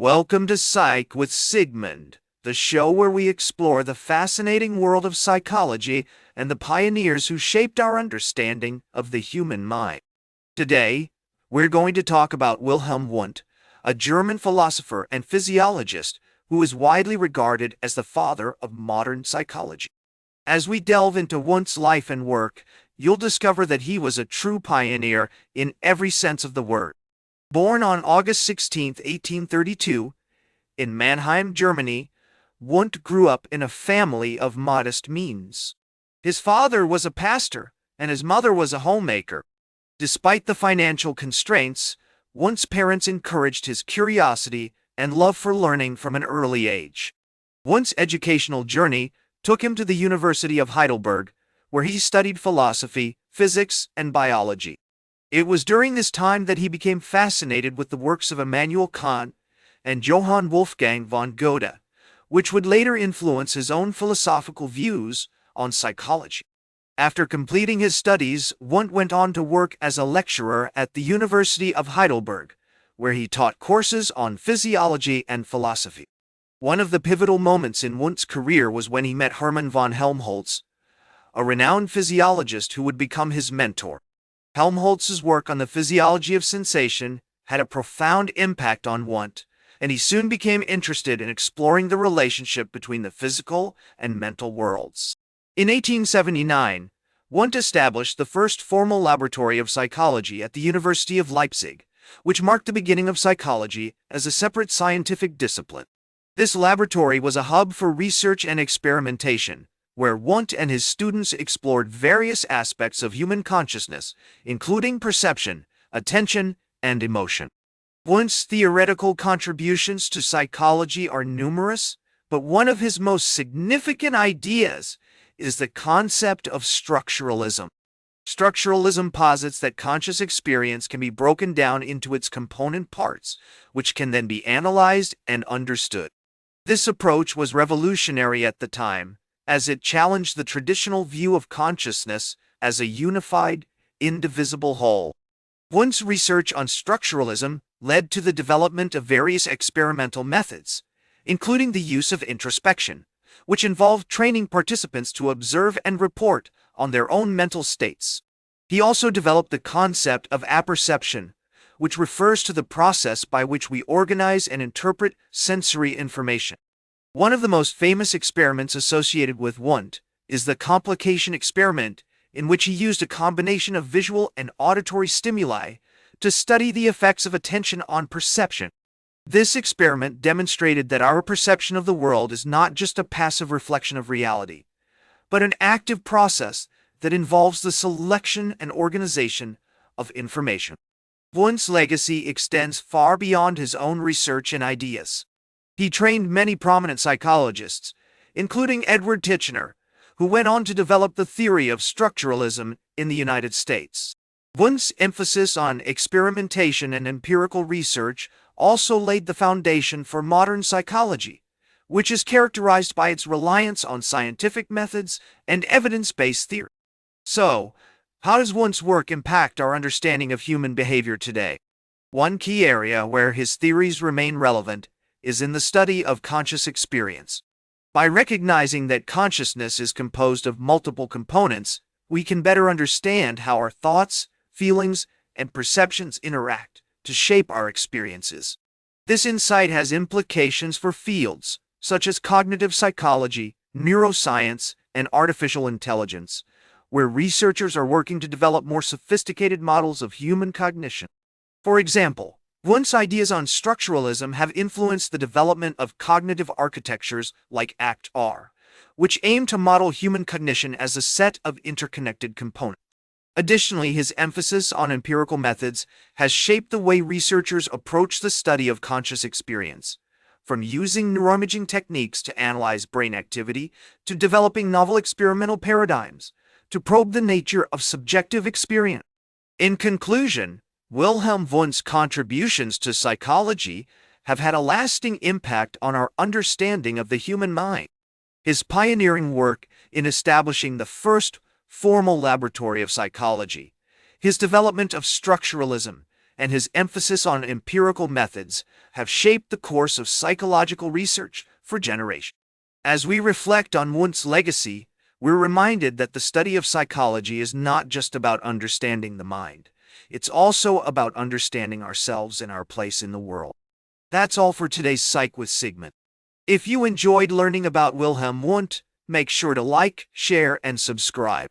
Welcome to Psych with Sigmund, the show where we explore the fascinating world of psychology and the pioneers who shaped our understanding of the human mind. Today, we're going to talk about Wilhelm Wundt, a German philosopher and physiologist who is widely regarded as the father of modern psychology. As we delve into Wundt's life and work, you'll discover that he was a true pioneer in every sense of the word. Born on August 16, 1832, in Mannheim, Germany, Wundt grew up in a family of modest means. His father was a pastor, and his mother was a homemaker. Despite the financial constraints, Wundt's parents encouraged his curiosity and love for learning from an early age. Wundt's educational journey took him to the University of Heidelberg, where he studied philosophy, physics, and biology. It was during this time that he became fascinated with the works of Immanuel Kant and Johann Wolfgang von Goethe, which would later influence his own philosophical views on psychology. After completing his studies, Wundt went on to work as a lecturer at the University of Heidelberg, where he taught courses on physiology and philosophy. One of the pivotal moments in Wundt's career was when he met Hermann von Helmholtz, a renowned physiologist who would become his mentor. Helmholtz's work on the physiology of sensation had a profound impact on Wundt, and he soon became interested in exploring the relationship between the physical and mental worlds. In 1879, Wundt established the first formal laboratory of psychology at the University of Leipzig, which marked the beginning of psychology as a separate scientific discipline. This laboratory was a hub for research and experimentation, where Wundt and his students explored various aspects of human consciousness, including perception, attention, and emotion. Wundt's theoretical contributions to psychology are numerous, but one of his most significant ideas is the concept of structuralism. Structuralism posits that conscious experience can be broken down into its component parts, which can then be analyzed and understood. This approach was revolutionary at the time, as it challenged the traditional view of consciousness as a unified, indivisible whole. Wundt's research on structuralism led to the development of various experimental methods, including the use of introspection, which involved training participants to observe and report on their own mental states. He also developed the concept of apperception, which refers to the process by which we organize and interpret sensory information. One of the most famous experiments associated with Wundt is the complication experiment, in which he used a combination of visual and auditory stimuli to study the effects of attention on perception. This experiment demonstrated that our perception of the world is not just a passive reflection of reality, but an active process that involves the selection and organization of information. Wundt's legacy extends far beyond his own research and ideas. He trained many prominent psychologists, including Edward Titchener, who went on to develop the theory of structuralism in the United States. Wundt's emphasis on experimentation and empirical research also laid the foundation for modern psychology, which is characterized by its reliance on scientific methods and evidence-based theory. So, how does Wundt's work impact our understanding of human behavior today? One key area where his theories remain relevant is in the study of conscious experience. By recognizing that consciousness is composed of multiple components, we can better understand how our thoughts, feelings, and perceptions interact to shape our experiences. This insight has implications for fields such as cognitive psychology, neuroscience, and artificial intelligence, where researchers are working to develop more sophisticated models of human cognition. For example, Wundt's ideas on structuralism have influenced the development of cognitive architectures like ACT-R, which aim to model human cognition as a set of interconnected components. Additionally, his emphasis on empirical methods has shaped the way researchers approach the study of conscious experience, from using neuroimaging techniques to analyze brain activity to developing novel experimental paradigms to probe the nature of subjective experience. In conclusion, Wilhelm Wundt's contributions to psychology have had a lasting impact on our understanding of the human mind. His pioneering work in establishing the first formal laboratory of psychology, his development of structuralism, and his emphasis on empirical methods have shaped the course of psychological research for generations. As we reflect on Wundt's legacy, we're reminded that the study of psychology is not just about understanding the mind. It's also about understanding ourselves and our place in the world. That's all for today's Psych with Sigmund. If you enjoyed learning about Wilhelm Wundt, make sure to like, share, and subscribe.